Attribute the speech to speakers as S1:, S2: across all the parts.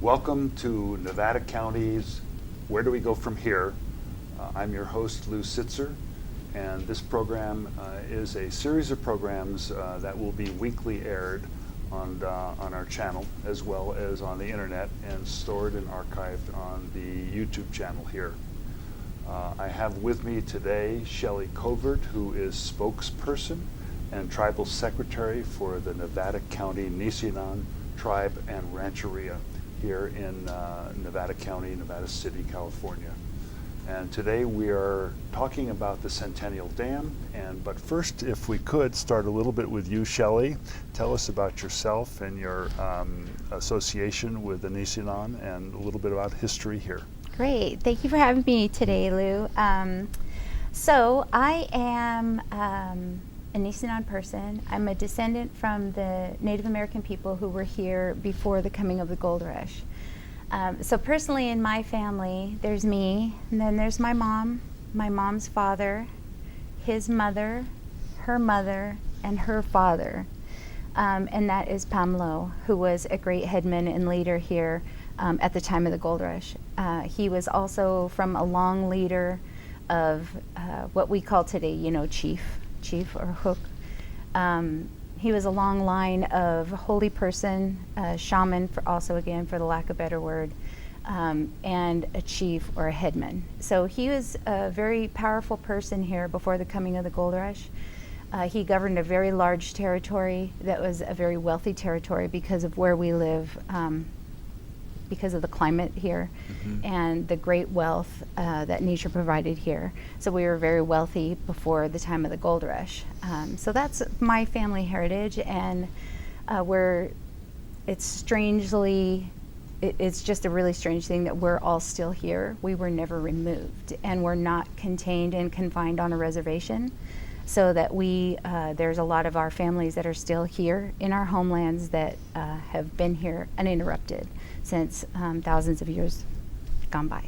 S1: Welcome to Nevada County's Where Do We Go From Here? I'm your host, Lou Sitzer, and this program is a series of programs that will be weekly aired on our channel, as well as on the internet, and stored and archived on the YouTube channel here. I have with me today Shelly Covert, who is spokesperson and tribal secretary for the Nevada County Nisenan tribe and Rancheria here in Nevada County, Nevada City, California. And today we are talking about the Centennial Dam. But first, if we could start a little bit with you, Shelly. Tell us about yourself and your association with the Nisenan, and a little bit about history here.
S2: Great. Thank you for having me today, Lou. So I am a Nisenan person. I'm a descendant from the Native American people who were here before the coming of the gold rush. So personally in my family, there's me, and then there's my mom, my mom's father, his mother, her mother, and her father. And that is Pamlo, who was a great headman and leader here at the time of the gold rush. He was also from a long leader of what we call today, chief or hook. He was a long line of holy person, shaman, for the lack of a better word, and a chief or a headman. So he was a very powerful person here before the coming of the gold rush. He governed a very large territory that was a very wealthy territory because of where we live, because of the climate here, and the great wealth that nature provided here. So we were very wealthy before the time of the gold rush. So that's my family heritage, and it's just a really strange thing that we're all still here. We were never removed, and we're not contained and confined on a reservation. So that there's a lot of our families that are still here in our homelands that have been here uninterrupted since thousands of years gone by.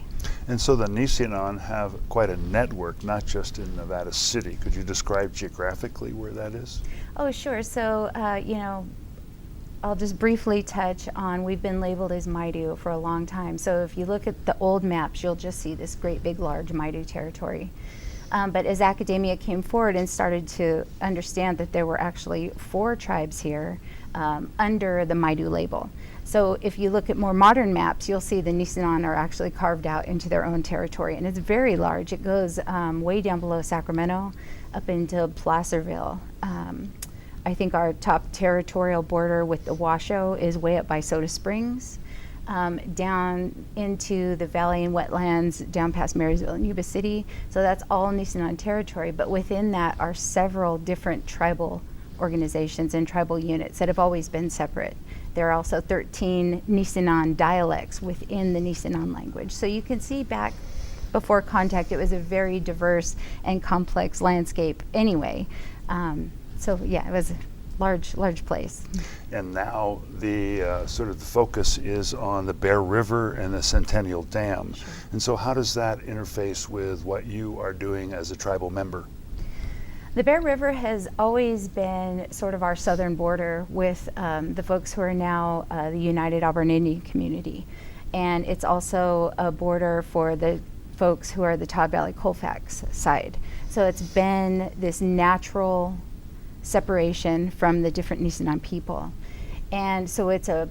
S1: And so the Nisenan have quite a network, not just in Nevada City. Could you describe geographically where that is?
S2: Oh, sure. So, I'll just briefly touch on, we've been labeled as Maidu for a long time. So if you look at the old maps, you'll just see this great big large Maidu territory. But as academia came forward and started to understand that there were actually 4 tribes here under the Maidu label. So if you look at more modern maps, you'll see the Nisenan are actually carved out into their own territory, and it's very large. It goes way down below Sacramento up into Placerville. I think our top territorial border with the Washoe is way up by Soda Springs. Down into the valley and wetlands, down past Marysville and Yuba City. So that's all Nisenan territory, but within that are several different tribal organizations and tribal units that have always been separate. There are also 13 Nisenan dialects within the Nisenan language. So you can see back before contact, it was a very diverse and complex landscape anyway. It was large place.
S1: And now the sort of the focus is on the Bear River and the Centennial Dam.
S2: Sure.
S1: And so how does that interface with what you are doing as a tribal member?
S2: The Bear River has always been sort of our southern border with the folks who are now the United Auburn Indian community. And it's also a border for the folks who are the Todd Valley Colfax side. So it's been this natural separation from the different Nisenan people. And so it's a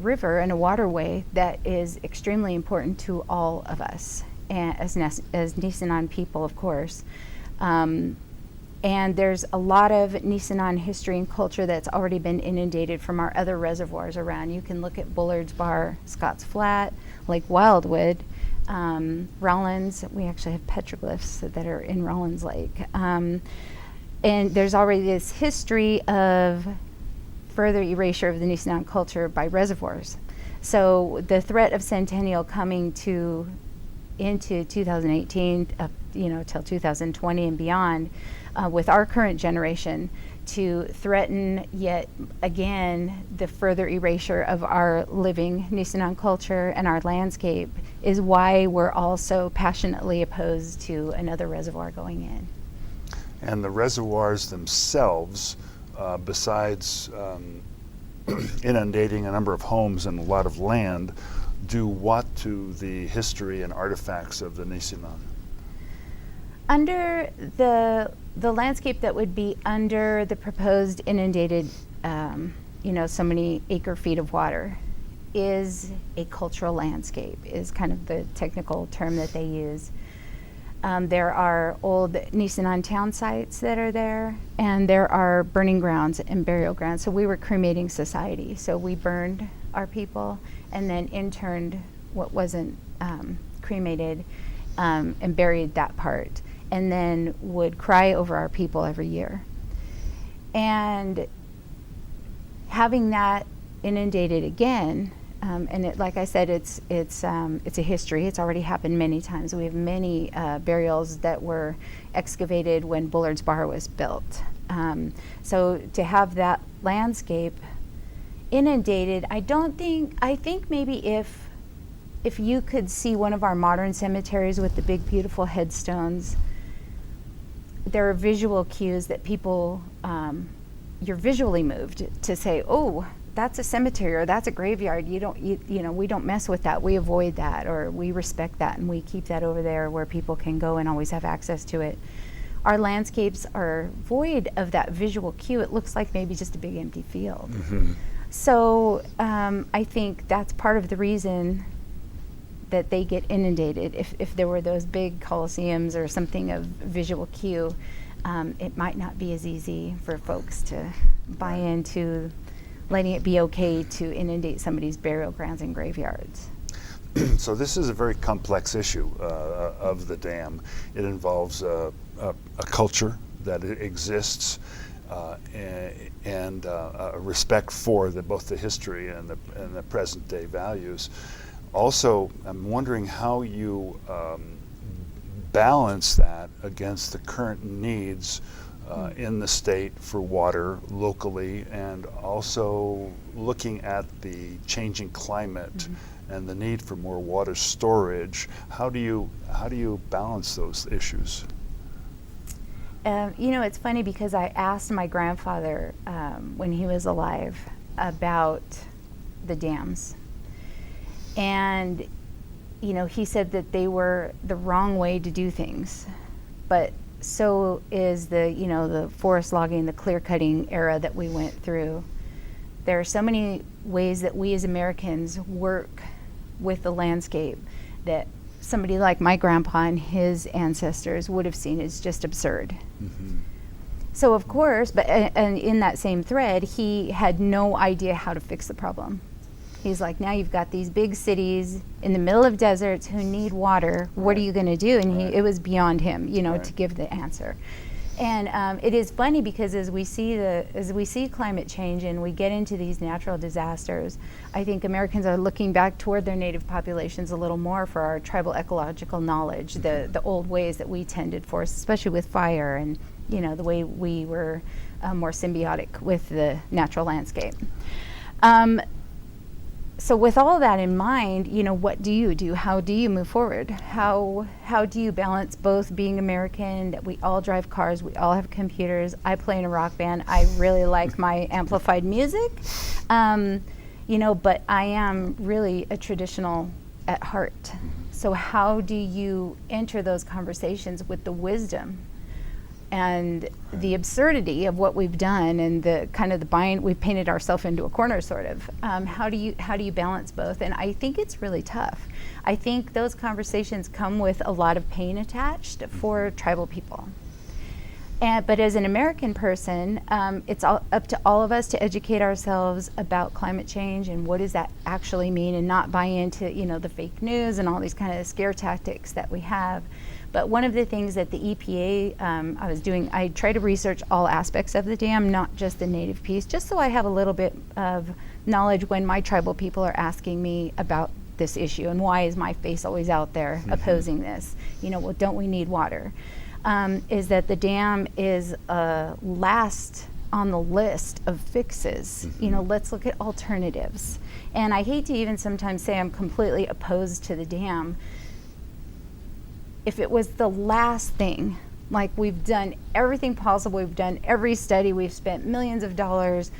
S2: river and a waterway that is extremely important to all of us, and as Nisenan people, of course. And there's a lot of Nisenan history and culture that's already been inundated from our other reservoirs around. You can look at Bullard's Bar, Scotts Flat, Lake Wildwood, Rollins. We actually have petroglyphs that are in Rollins Lake. And there's already this history of further erasure of the Nisenan culture by reservoirs. So the threat of Centennial coming into 2018, till 2020 and beyond, with our current generation, to threaten yet again the further erasure of our living Nisenan culture and our landscape is why we're all so passionately opposed to another reservoir going in.
S1: And the reservoirs themselves, besides inundating a number of homes and a lot of land do what to the history and artifacts of the Nisenan?
S2: Under the landscape that would be under the proposed inundated, so many acre feet of water, is a cultural landscape, is kind of the technical term that they use. There are old Nisenan town sites that are there, and there are burning grounds and burial grounds. So we were cremating society. So we burned our people and then interned what wasn't cremated and buried that part, and then would cry over our people every year. And having that inundated again, and like I said, it's a history. It's already happened many times. We have many burials that were excavated when Bullard's Bar was built. So to have that landscape inundated, I think maybe if you could see one of our modern cemeteries with the big beautiful headstones, there are visual cues that people, you're visually moved to say, oh, that's a cemetery or that's a graveyard. We don't mess with that. We avoid that, or we respect that, and we keep that over there where people can go and always have access to it. Our landscapes are void of that visual cue. It looks like maybe just a big empty field.
S1: Mm-hmm.
S2: So I think that's part of the reason that they get inundated. If there were those big coliseums or something of visual cue, it might not be as easy for folks to buy into letting it be okay to inundate somebody's burial grounds and graveyards.
S1: So this is a very complex issue of the dam. It involves a culture that exists and a respect for both the history and the present day values. Also, I'm wondering how you balance that against the current needs in the state for water locally, and also looking at the changing climate and the need for more water storage. How do you balance those issues?
S2: It's funny because I asked my grandfather when he was alive about the dams, and he said that they were the wrong way to do things, but so is the forest logging, the clear cutting era that we went through. There are so many ways that we as Americans work with the landscape that somebody like my grandpa and his ancestors would have seen as just absurd.
S1: Mm-hmm.
S2: So of course, and in that same thread, he had no idea how to fix the problem. He's like, now you've got these big cities in the middle of deserts who need water. What are you going to do? And it was beyond him, to give the answer. And it is funny because as we see climate change and we get into these natural disasters, I think Americans are looking back toward their native populations a little more for our tribal ecological knowledge, the old ways that we tended for, especially with fire, and the way we were more symbiotic with the natural landscape. So with all that in mind, what do you do? How do you move forward? How do you balance both being American, that we all drive cars, we all have computers, I play in a rock band, I really like my amplified music, but I am really a traditional at heart. So how do you enter those conversations with the wisdom and the absurdity of what we've done, and the kind of we've painted ourselves into a corner, sort of. How do you balance both? And I think it's really tough. I think those conversations come with a lot of pain attached for tribal people. But as an American person, it's up to all of us to educate ourselves about climate change and what does that actually mean, and not buy into the fake news and all these kind of scare tactics that we have. But one of the things that the EPA, I try to research all aspects of the dam, not just the native piece, just so I have a little bit of knowledge when my tribal people are asking me about this issue and why is my face always out there opposing this. Don't we need water? Is that the dam is last on the list of fixes. Let's look at alternatives. And I hate to even sometimes say I'm completely opposed to the dam. If it was the last thing, like we've done everything possible, we've done every study, we've spent millions of dollars,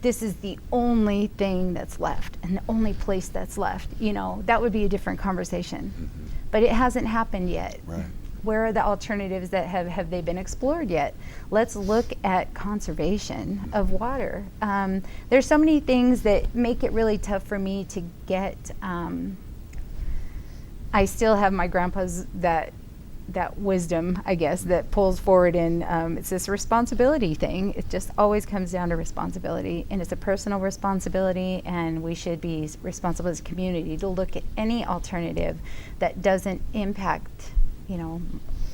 S2: this is the only thing that's left and the only place that's left, that would be a different conversation.
S1: Mm-hmm.
S2: But it hasn't happened yet.
S1: Right.
S2: Where are the alternatives that have they been explored yet? Let's look at conservation of water. There's so many things that make it really tough for me to get. I still have my grandpa's that wisdom, I guess, that pulls forward in, it's this responsibility thing. It just always comes down to responsibility, and it's a personal responsibility, and we should be responsible as a community to look at any alternative that doesn't impact,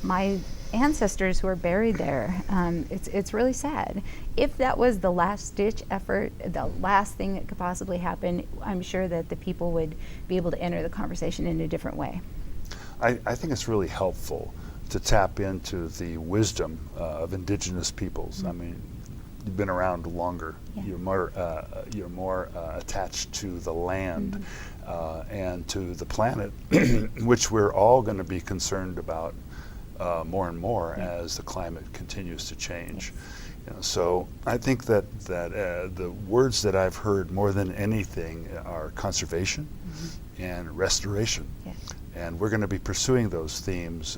S2: my ancestors who are buried there. It's really sad. If that was the last ditch effort, the last thing that could possibly happen, I'm sure that the people would be able to enter the conversation in a different way.
S1: I think it's really helpful to tap into the wisdom of indigenous peoples.
S2: Mm-hmm.
S1: I mean, you've been around longer.
S2: Yeah.
S1: You're more attached to the land
S2: Mm-hmm.
S1: and to the planet, which we're all going to be concerned about more and more as the climate continues to change. So I think that the words that I've heard more than anything are conservation and restoration.
S2: Yeah.
S1: And we're going to be pursuing those themes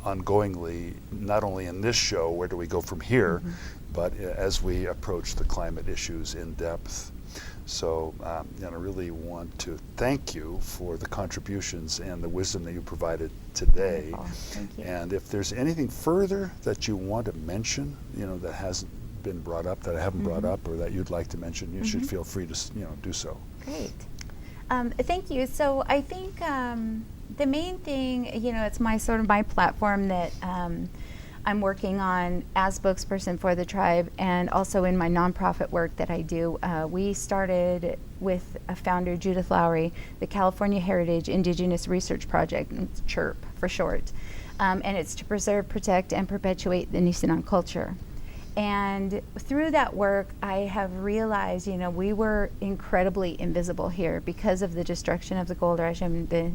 S1: ongoingly, not only in this show, Where Do We Go From Here, but as we approach the climate issues in depth. So I really want to thank you for the contributions and the wisdom that you provided today.
S2: Wonderful. Thank you.
S1: And if there's anything further that you want to mention, that hasn't been brought up, that I haven't brought up, or that you'd like to mention, you should feel free to do so.
S2: Great. Thank you. So I think the main thing, it's my platform that I'm working on as spokesperson for the tribe, and also in my nonprofit work that I do. We started with a founder, Judith Lowry, the California Heritage Indigenous Research Project, and it's CHIRP for short. And it's to preserve, protect, and perpetuate the Nisenan culture. And through that work, I have realized, we were incredibly invisible here because of the destruction of the gold rush and the,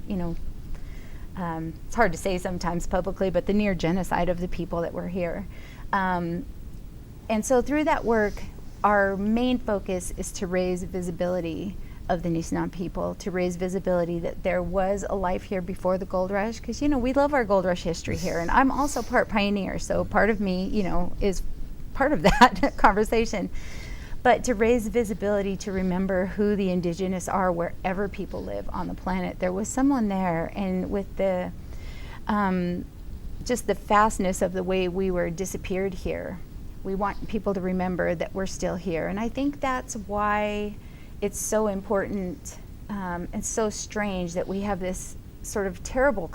S2: it's hard to say sometimes publicly, but the near genocide of the people that were here. And so through that work, our main focus is to raise visibility of the Nisenan people, to raise visibility that there was a life here before the gold rush, because, we love our gold rush history here. And I'm also part pioneer, so part of me, is part of that conversation. But to raise visibility, to remember who the indigenous are wherever people live on the planet. There was someone there, and with the just the fastness of the way we were disappeared here, we want people to remember that we're still here. And I think that's why it's so important and so strange that we have this sort of terrible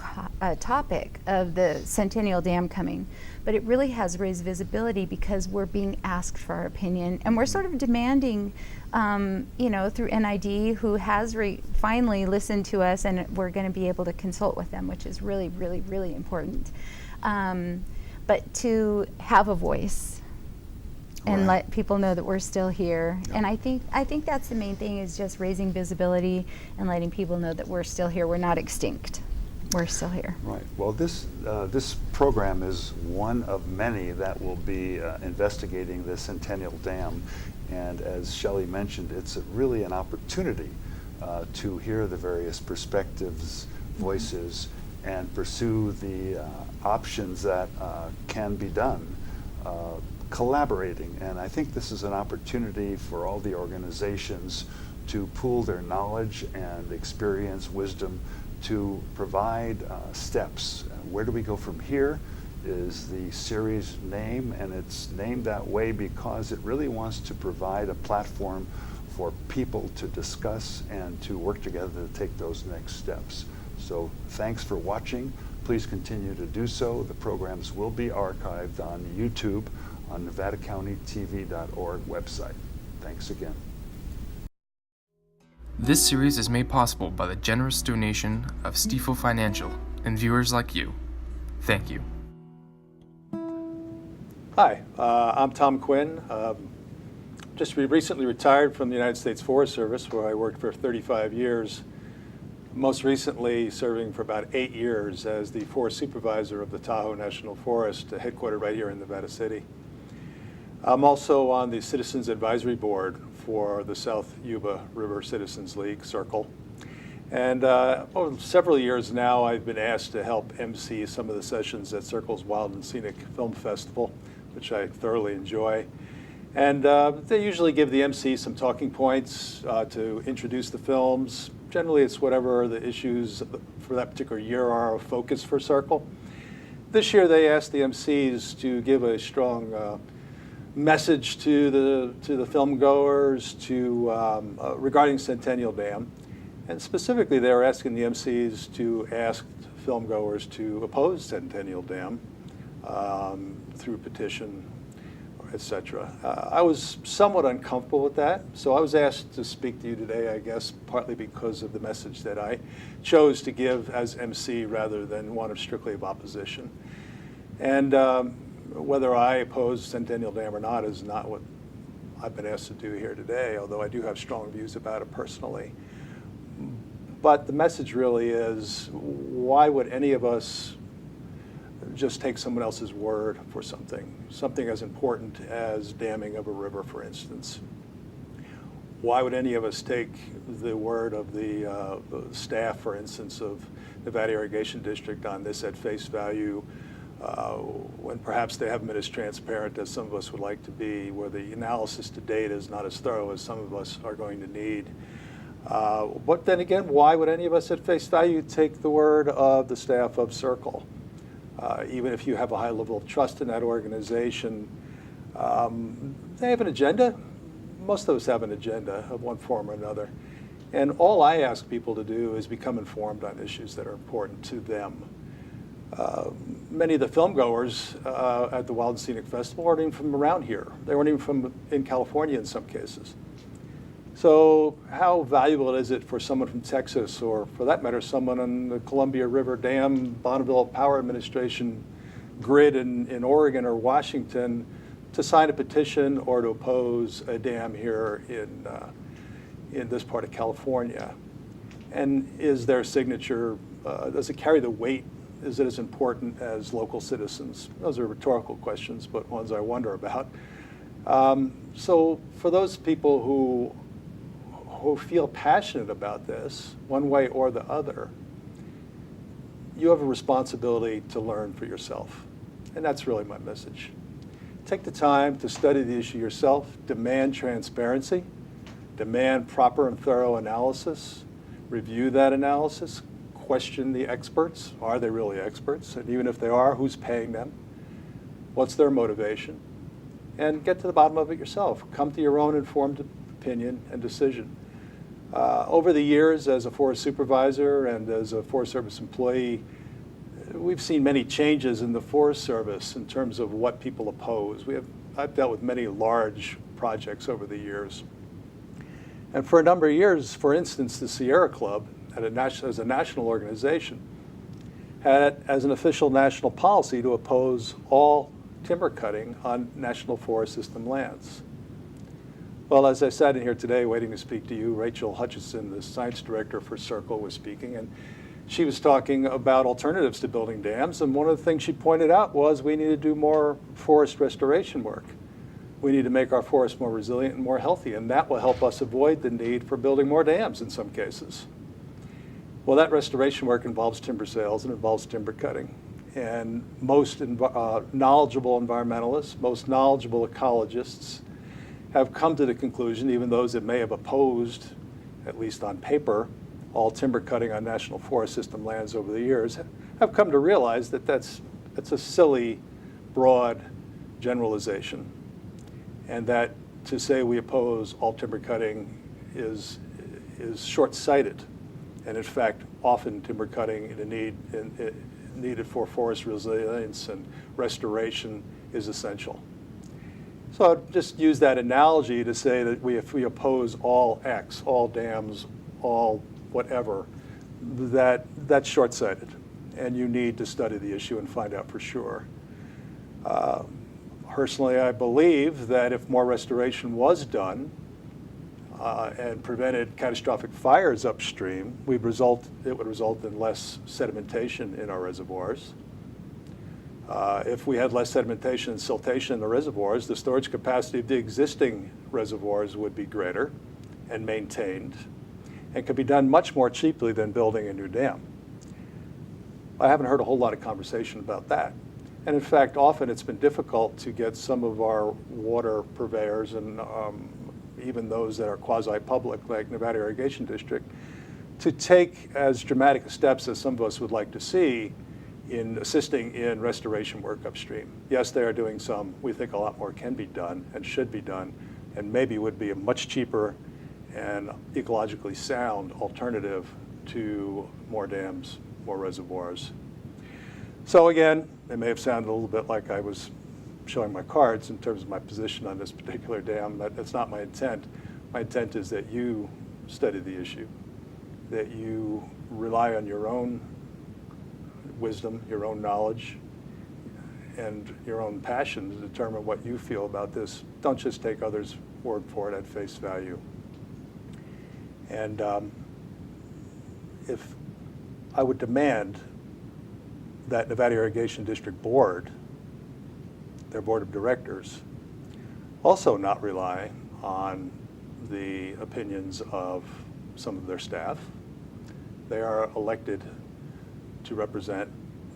S2: topic of the Centennial Dam coming, but it really has raised visibility because we're being asked for our opinion, and we're sort of demanding, through NID, who has finally listened to us, and we're going to be able to consult with them, which is really, really, really important. But to have a voice and let people know that we're still here. Yeah. And I think that's the main thing, is just raising visibility and letting people know that we're still here. We're not extinct. We're still here. Right.
S1: Well, this program is one of many that will be investigating the Centennial Dam. And as Shelly mentioned, it's really an opportunity to hear the various perspectives, voices, and pursue the options that can be done. Collaborating, and I think this is an opportunity for all the organizations to pool their knowledge and experience, wisdom, to provide steps. Where do we go from here is the series name, and it's named that way because it really wants to provide a platform for people to discuss and to work together to take those next steps. So thanks for watching. Please continue to do so. The programs will be archived on YouTube on NevadaCountyTV.org website. Thanks again.
S3: This series is made possible by the generous donation of Stifel Financial and viewers like you. Thank you.
S4: Hi, I'm Tom Quinn. Just recently retired from the United States Forest Service, where I worked for 35 years, most recently serving for about 8 years as the forest supervisor of the Tahoe National Forest, headquartered right here in Nevada City. I'm also on the Citizens Advisory Board for the South Yuba River Citizens League, Circle. And over several years now, I've been asked to help MC some of the sessions at Circle's Wild and Scenic Film Festival, which I thoroughly enjoy. And they usually give the MC some talking points to introduce the films. Generally, it's whatever the issues for that particular year are of focus for Circle. This year, they asked the MCs to give a strong message to the film goers regarding Centennial Dam. And specifically, they were asking the MCs to ask film goers to oppose Centennial Dam through petition, etc. I was somewhat uncomfortable with that, so I was asked to speak to you today, I guess, partly because of the message that I chose to give as MC rather than one of strictly of opposition. And whether I oppose Centennial Dam or not is not what I've been asked to do here today, although I do have strong views about it personally. But the message really is, why would any of us just take someone else's word for something as important as damming of a river, for instance? Why would any of us take the word of the staff, for instance, of Nevada Irrigation District on this at face value, when perhaps they haven't been as transparent as some of us would like to be, where the analysis to date is not as thorough as some of us are going to need? But then again, why would any of us at face value take the word of the staff of Circle? Even if you have a high level of trust in that organization, they have an agenda. Most of us have an agenda of one form or another. And all I ask people to do is become informed on issues that are important to them. Many of the film goers at the Wild and Scenic Festival weren't even from around here. They weren't even from in California in some cases. So how valuable is it for someone from Texas, or for that matter, someone on the Columbia River Dam, Bonneville Power Administration grid in Oregon or Washington, to sign a petition or to oppose a dam here in this part of California? And is their signature, does it carry the weight? Is it as important as local citizens? Those are rhetorical questions, but ones I wonder about. So for those people who feel passionate about this, one way or the other, you have a responsibility to learn for yourself. And that's really my message. Take the time to study the issue yourself, demand transparency, demand proper and thorough analysis, review that analysis, question the experts. Are they really experts? And even if they are, who's paying them? What's their motivation? And get to the bottom of it yourself. Come to your own informed opinion and decision. Over the years, as a Forest Supervisor and as a Forest Service employee, we've seen many changes in the Forest Service in terms of what people oppose. I've dealt with many large projects over the years. And for a number of years, for instance, the Sierra Club, as a national organization, had as an official national policy to oppose all timber cutting on National Forest System lands. Well, as I sat in here today waiting to speak to you, Rachel Hutchinson, the science director for Circle, was speaking, and she was talking about alternatives to building dams, and one of the things she pointed out was we need to do more forest restoration work. We need to make our forests more resilient and more healthy, and that will help us avoid the need for building more dams in some cases. Well, that restoration work involves timber sales and involves timber cutting. And most knowledgeable environmentalists, most knowledgeable ecologists have come to the conclusion, even those that may have opposed, at least on paper, all timber cutting on National Forest System lands over the years, have come to realize that that's a silly, broad generalization. And that to say we oppose all timber cutting is short-sighted. And in fact, often timber cutting needed for forest resilience and restoration is essential. So I'd just use that analogy to say that if we oppose all X, all dams, all whatever, that's short-sighted. And you need to study the issue and find out for sure. Personally, I believe that if more restoration was done and prevented catastrophic fires upstream, it would result in less sedimentation in our reservoirs. If we had less sedimentation and siltation in the reservoirs, the storage capacity of the existing reservoirs would be greater and maintained, and could be done much more cheaply than building a new dam. I haven't heard a whole lot of conversation about that. And in fact, often it's been difficult to get some of our water purveyors and even those that are quasi-public, like Nevada Irrigation District, to take as dramatic steps as some of us would like to see in assisting in restoration work upstream. Yes, they are doing some. We think a lot more can be done and should be done, and maybe would be a much cheaper and ecologically sound alternative to more dams, more reservoirs. So again, it may have sounded a little bit like I was showing my cards in terms of my position on this particular dam, but that's not my intent. My intent is that you study the issue, that you rely on your own wisdom, your own knowledge, and your own passion to determine what you feel about this. Don't just take others' word for it at face value. And if I would demand that Nevada Irrigation District Board, their board of directors, also not rely on the opinions of some of their staff. They are elected to represent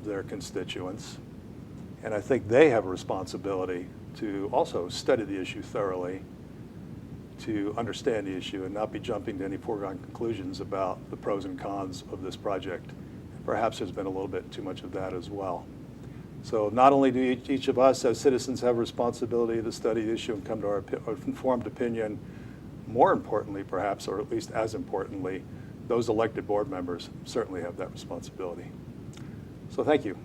S4: their constituents, and I think they have a responsibility to also study the issue thoroughly, to understand the issue and not be jumping to any foregone conclusions about the pros and cons of this project. Perhaps there's been a little bit too much of that as well. So not only do each of us as citizens have a responsibility to study the issue and come to our informed opinion, more importantly perhaps, or at least as importantly, those elected board members certainly have that responsibility. So thank you.